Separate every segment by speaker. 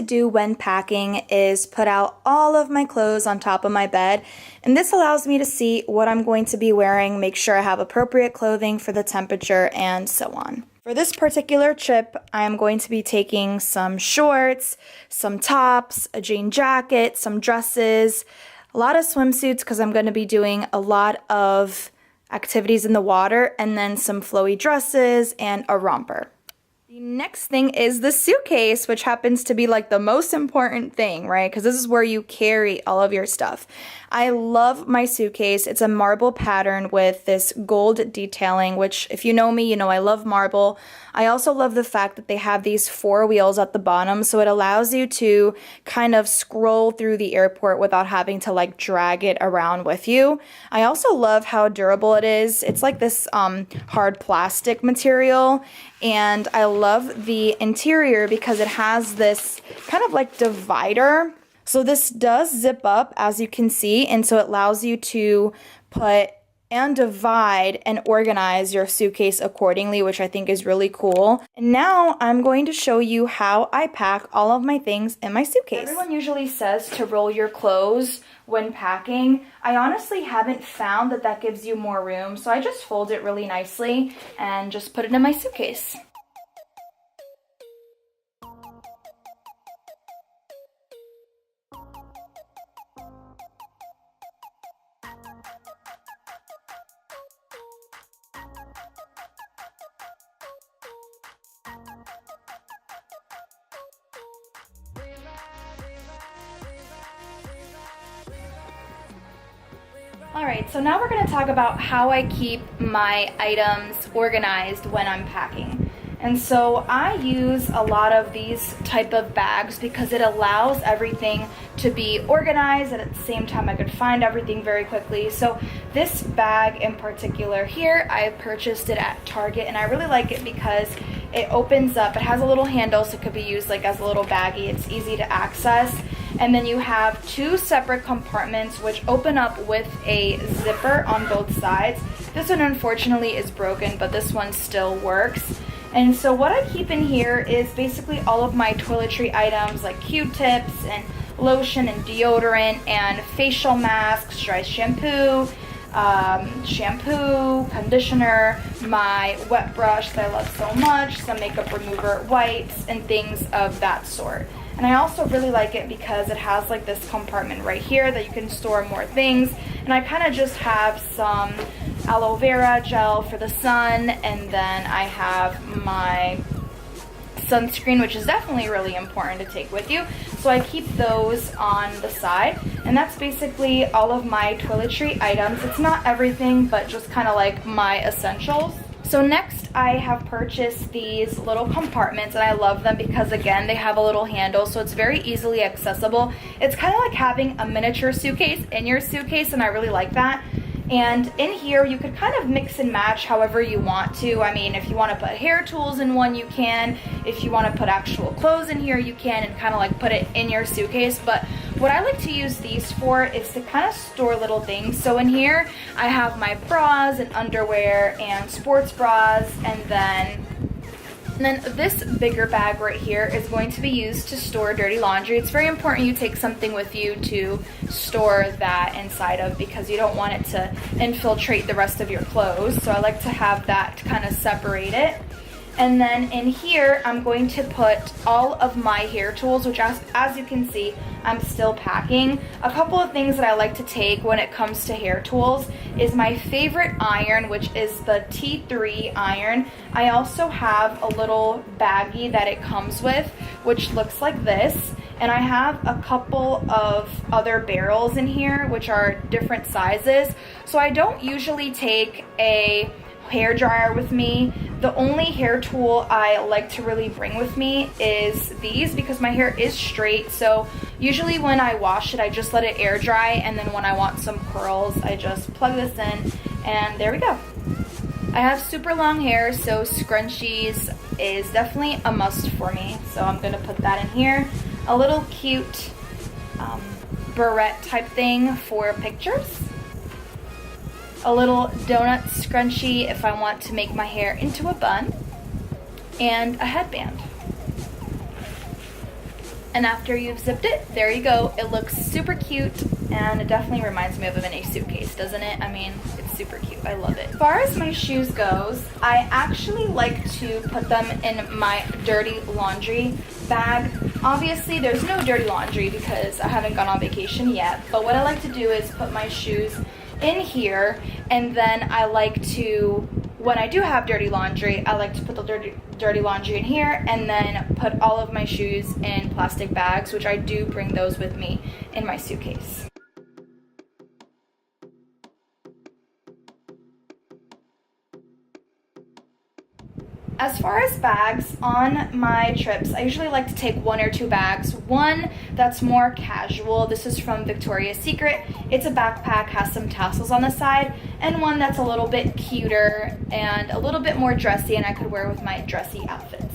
Speaker 1: do when packing is put out all of my clothes on top of my bed, and this allows me to see what I'm going to be wearing, make sure I have appropriate clothing for the temperature, and so on. For this particular trip, I am going to be taking some shorts, some tops, a jean jacket, some dresses, a lot of swimsuits because I'm going to be doing a lot of activities in the water, and then some flowy dresses and a romper. The next thing is the suitcase, which happens to be like the most important thing, right? Because this is where you carry all of your stuff. I love my suitcase. It's a marble pattern with this gold detailing, which if you know me, you know I love marble. I also love the fact that they have these 4 wheels at the bottom, so it allows you to kind of scroll through the airport without having to like drag it around with you. I also love how durable it is. It's like this hard plastic material, and I love the interior because it has this kind of like divider. So this does zip up, as you can see, and so it allows you to put and divide and organize your suitcase accordingly, which I think is really cool. And now I'm going to show you how I pack all of my things in my suitcase. Everyone usually says to roll your clothes when packing. I honestly haven't found that that gives you more room, so I just fold it really nicely and just put it in my suitcase. Alright, so now we're going to talk about how I keep my items organized when I'm packing. And so I use a lot of these type of bags because it allows everything to be organized, and at the same time I could find everything very quickly. So this bag in particular here, I purchased it at Target, and I really like it because it opens up. It has a little handle, so it could be used like as a little baggie. It's easy to access. And then you have 2 separate compartments which open up with a zipper on both sides. This one unfortunately is broken, but this one still works. And so what I keep in here is basically all of my toiletry items like Q-tips and lotion and deodorant and facial masks, dry shampoo, conditioner, my wet brush that I love so much, some makeup remover wipes, and things of that sort. And I also really like it because it has like this compartment right here that you can store more things. And I kind of just have some aloe vera gel for the sun, and then I have my sunscreen, which is definitely really important to take with you. So I keep those on the side, and that's basically all of my toiletry items. It's not everything, but just kind of like my essentials. So next I have purchased these little compartments, and I love them because again they have a little handle, so it's very easily accessible. It's kind of like having a miniature suitcase in your suitcase, and I really like that. And in here you could kind of mix and match however you want to. I mean, if you want to put hair tools in one, you can. If you want to put actual clothes in here, you can, and kind of like put it in your suitcase. But what I like to use these for is to kind of store little things. So in here I have my bras and underwear and sports bras, and then this bigger bag right here is going to be used to store dirty laundry. It's very important you take something with you to store that inside of, because you don't want it to infiltrate the rest of your clothes. So I like to have that to kind of separate it. And then in here, I'm going to put all of my hair tools, which as you can see, I'm still packing. A couple of things that I like to take when it comes to hair tools is my favorite iron, which is the T3 iron. I also have a little baggie that it comes with, which looks like this. And I have a couple of other barrels in here, which are different sizes. So I don't usually take a hair dryer with me. The only hair tool I like to really bring with me is these, because my hair is straight, so usually when I wash it I just let it air dry, and then when I want some curls I just plug this in, and there we go. I have super long hair, so scrunchies is definitely a must for me, so I'm gonna put that in here. A little cute barrette type thing for pictures. A little donut scrunchie if I want to make my hair into a bun, and a headband. And after you've zipped it, there you go. It looks super cute, and it definitely reminds me of a mini suitcase, doesn't it? I mean, it's super cute. I love it. As far as my shoes goes, I actually like to put them in my dirty laundry bag. Obviously, there's no dirty laundry because I haven't gone on vacation yet, but what I like to do is put my shoes in here, and then I like to, when I do have dirty laundry, I like to put the dirty laundry in here and then put all of my shoes in plastic bags, which I do bring those with me in my suitcase. As far as bags, on my trips, I usually like to take 1 or 2 bags. One that's more casual. This is from Victoria's Secret. It's a backpack, has some tassels on the side, and one that's a little bit cuter and a little bit more dressy, and I could wear with my dressy outfits.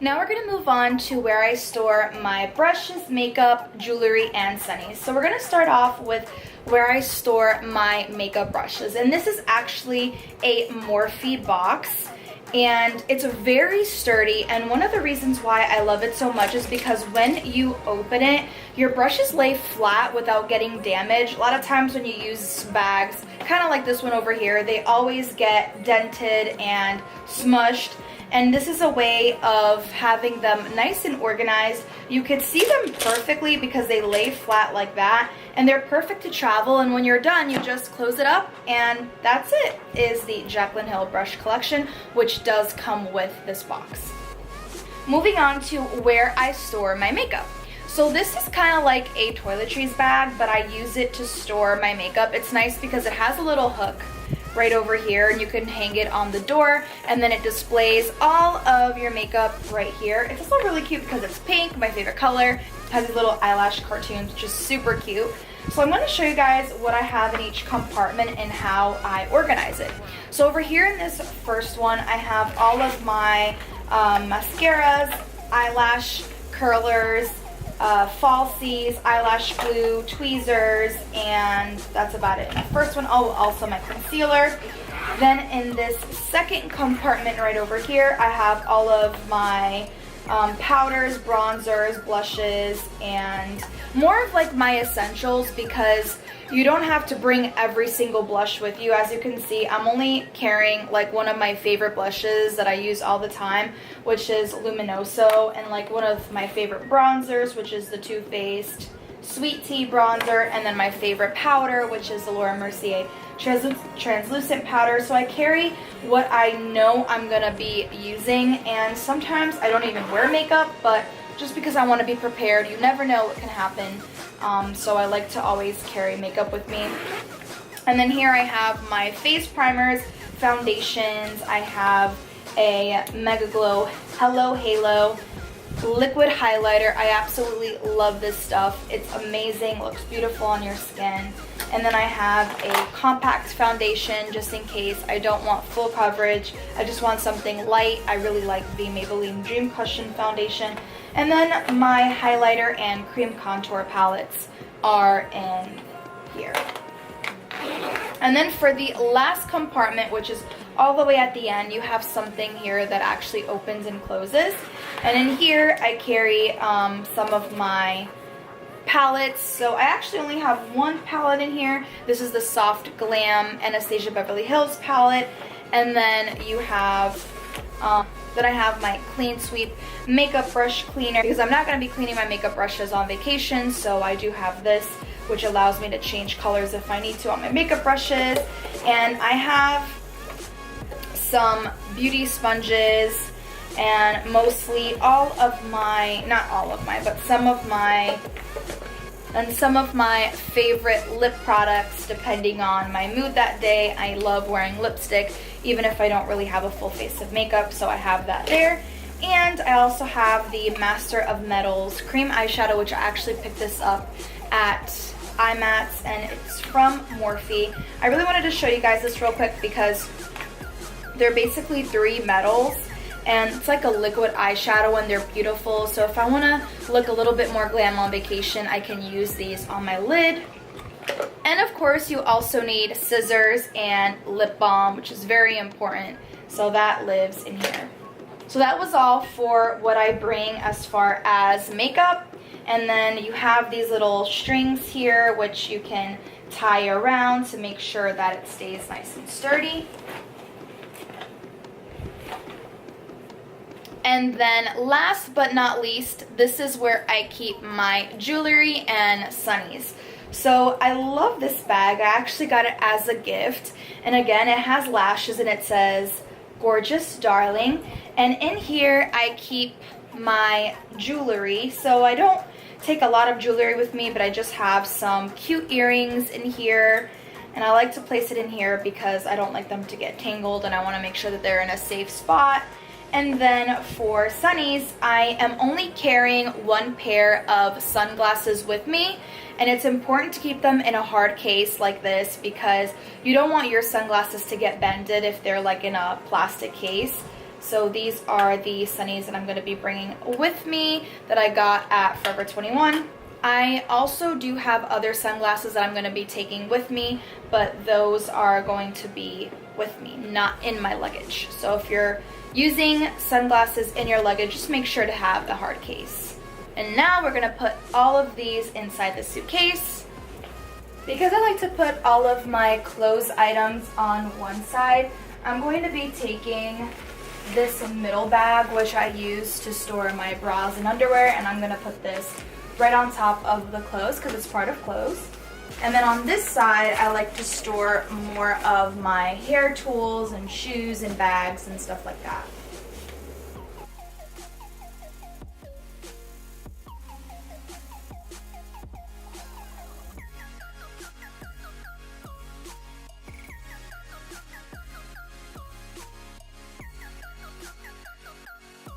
Speaker 1: Now we're going to move on to where I store my brushes, makeup, jewelry, and sunnies. So we're going to start off with where I store my makeup brushes, and this is actually a Morphe box. And it's very sturdy, and one of the reasons why I love it so much is because when you open it, your brushes lay flat without getting damaged. A lot of times when you use bags, kind of like this one over here, they always get dented and smushed. And this is a way of having them nice and organized. You could see them perfectly because they lay flat like that, and they're perfect to travel, and when you're done, you just close it up, and that's it, is the Jaclyn Hill brush collection, which does come with this box. Moving on to where I store my makeup. So this is kind of like a toiletries bag, but I use it to store my makeup. It's nice because it has a little hook right over here, and you can hang it on the door, and then it displays all of your makeup right here. It's also really cute because it's pink, my favorite color. It has these little eyelash cartoons, which is super cute. So I'm going to show you guys what I have in each compartment and how I organize it. So over here in this first one, I have all of my mascaras, eyelash curlers, falsies, eyelash glue, tweezers, and that's about it. The first one, oh, also my concealer. Then in this second compartment right over here, I have all of my powders, bronzers, blushes, and more of like my essentials, because you don't have to bring every single blush with you. As you can see, I'm only carrying like one of my favorite blushes that I use all the time, which is Luminoso, and like one of my favorite bronzers, which is the Too Faced Sweet Tea bronzer, and then my favorite powder, which is the Laura Mercier translucent powder. So I carry what I know I'm gonna be using, and sometimes I don't even wear makeup, but just because I want to be prepared, you never know what can happen. So I like to always carry makeup with me. And then here I have my face primers, foundations. I have a Mega Glow Hello Halo liquid highlighter. I absolutely love this stuff. It's amazing, looks beautiful on your skin. And then I have a compact foundation just in case I don't want full coverage. I just want something light. I really like the Maybelline Dream Cushion foundation. And then my highlighter and cream contour palettes are in here. And then for the last compartment, which is all the way at the end, you have something here that actually opens and closes. And in here I carry some of my palettes. So I actually only have one palette in here. This is the Soft Glam Anastasia Beverly Hills palette. And then you have then I have my Clean Sweep makeup brush cleaner, because I'm not going to be cleaning my makeup brushes on vacation, so I do have this, which allows me to change colors if I need to on my makeup brushes. And I have some beauty sponges, and mostly all of my, not all of my, but some of my favorite lip products depending on my mood that day. I love wearing lipstick even if I don't really have a full face of makeup, so I have that there. And I also have the Master of Metals cream eyeshadow, which I actually picked this up at IMATS, and it's from Morphe. I really wanted to show you guys this real quick because they're basically 3 metals, and it's like a liquid eyeshadow, and they're beautiful. So if I want to look a little bit more glam on vacation, I can use these on my lid. And of course, you also need scissors and lip balm, which is very important. So that lives in here. So that was all for what I bring as far as makeup. And then you have these little strings here, which you can tie around to make sure that it stays nice and sturdy. And then last but not least, this is where I keep my jewelry and sunnies. So I love this bag. I actually got it as a gift. And again, it has lashes and it says, "Gorgeous Darling." And in here, I keep my jewelry. So I don't take a lot of jewelry with me, but I just have some cute earrings in here. And I like to place it in here because I don't like them to get tangled and I want to make sure that they're in a safe spot. And then for sunnies, I am only carrying one pair of sunglasses with me, and it's important to keep them in a hard case like this because you don't want your sunglasses to get bended if they're like in a plastic case. So these are the sunnies that I'm going to be bringing with me that I got at Forever 21. I also do have other sunglasses that I'm going to be taking with me, but those are going to be with me, not in my luggage. So if you're using sunglasses in your luggage, just make sure to have the hard case. And now we're going to put all of these inside the suitcase. Because I like to put all of my clothes items on one side, I'm going to be taking this middle bag, which I use to store my bras and underwear, and I'm going to put this right on top of the clothes because it's part of clothes. And then on this side, I like to store more of my hair tools and shoes and bags and stuff like that.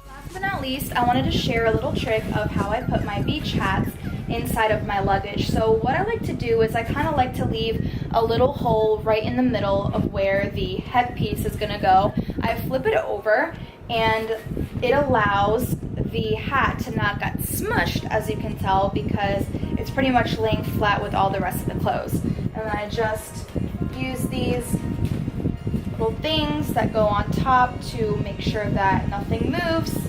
Speaker 1: Last but not least, I wanted to share a little trick of how I put my beach hats inside of my luggage. So what I like to do is I kind of like to leave a little hole right in the middle of where the headpiece is gonna go. I flip it over and it allows the hat to not get smushed, as you can tell, because it's pretty much laying flat with all the rest of the clothes. And then I just use these little things that go on top to make sure that nothing moves.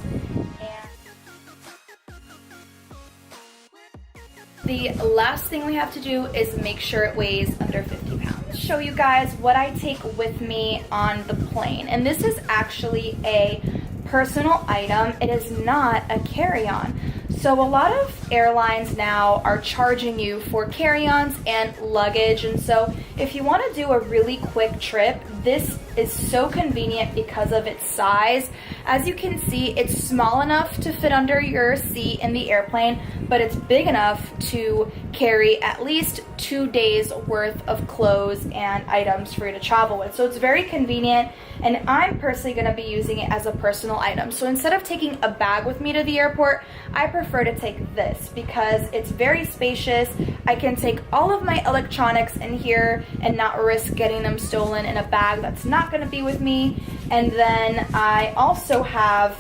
Speaker 1: The last thing we have to do is make sure it weighs under 50 pounds. Show you guys what I take with me on the plane. And this is actually a personal item. It is not a carry-on. So a lot of airlines now are charging you for carry-ons and luggage. And so if you want to do a really quick trip, this is so convenient because of its size. As you can see, it's small enough to fit under your seat in the airplane, but it's big enough to carry at least 2 days worth of clothes and items for you to travel with. So it's very convenient, and I'm personally going to be using it as a personal item. So instead of taking a bag with me to the airport, I prefer to take this because it's very spacious. I can take all of my electronics in here and not risk getting them stolen in a bag that's not going to be with me. And then I also have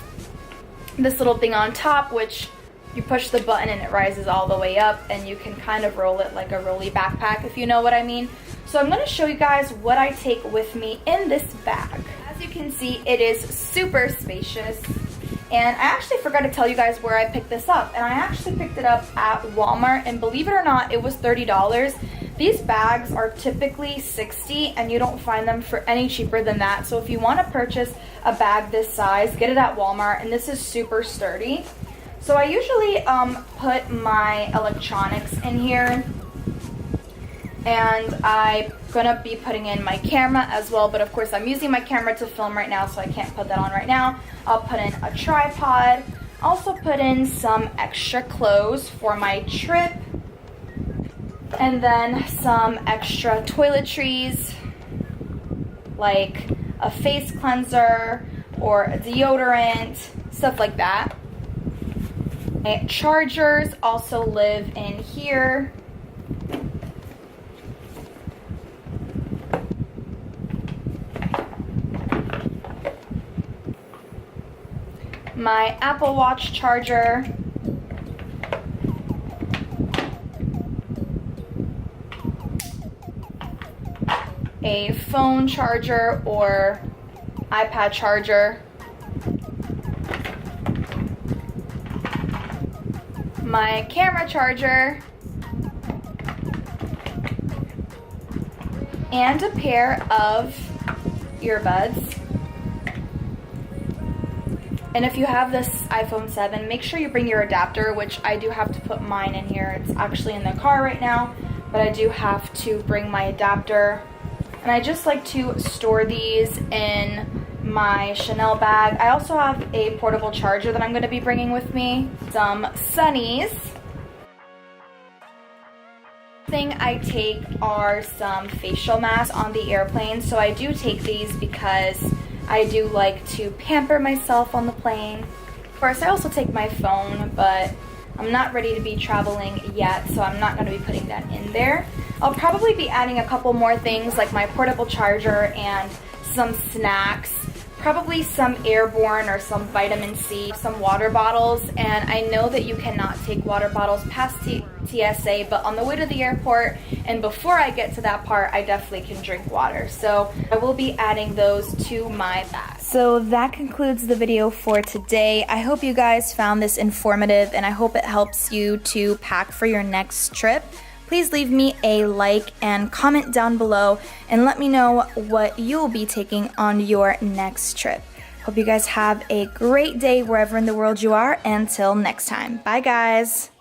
Speaker 1: this little thing on top, which you push the button and it rises all the way up, and you can kind of roll it like a rolly backpack, if you know what I mean. So I'm going to show you guys what I take with me in this bag. As you can see, it is super spacious. And I actually forgot to tell you guys where I picked this up. And I actually picked it up at Walmart, and believe it or not, it was $30. These bags are typically $60, and you don't find them for any cheaper than that. So if you want to purchase a bag this size, get it at Walmart, and this is super sturdy. So I usually put my electronics in here, and I'm gonna be putting in my camera as well, but of course I'm using my camera to film right now, so I can't put that on right now. I'll put in a tripod, also put in some extra clothes for my trip, and then some extra toiletries, like a face cleanser or a deodorant, stuff like that. My chargers also live in here. My Apple Watch charger. A phone charger or iPad charger. my camera charger, and a pair of earbuds. And if you have this iPhone 7, make sure you bring your adapter, which I do have to put mine in here. It's actually in the car right now, but I do have to bring my adapter. And I just like to store these in my Chanel bag. I also have a portable charger that I'm going to be bringing with me. Some sunnies. Thing I take are some facial masks on the airplane. So I do take these because I do like to pamper myself on the plane. Of course, I also take my phone, but I'm not ready to be traveling yet, so I'm not going to be putting that in there. I'll probably be adding a couple more things like my portable charger and some snacks, probably some airborne or some vitamin C, some water bottles, and I know that you cannot take water bottles past TSA, but on the way to the airport and before I get to that part, I definitely can drink water. So I will be adding those to my bag. So that concludes the video for today. I hope you guys found this informative and I hope it helps you to pack for your next trip. Please leave me a like and comment down below and let me know what you'll be taking on your next trip. Hope you guys have a great day wherever in the world you are. Until next time. Bye guys.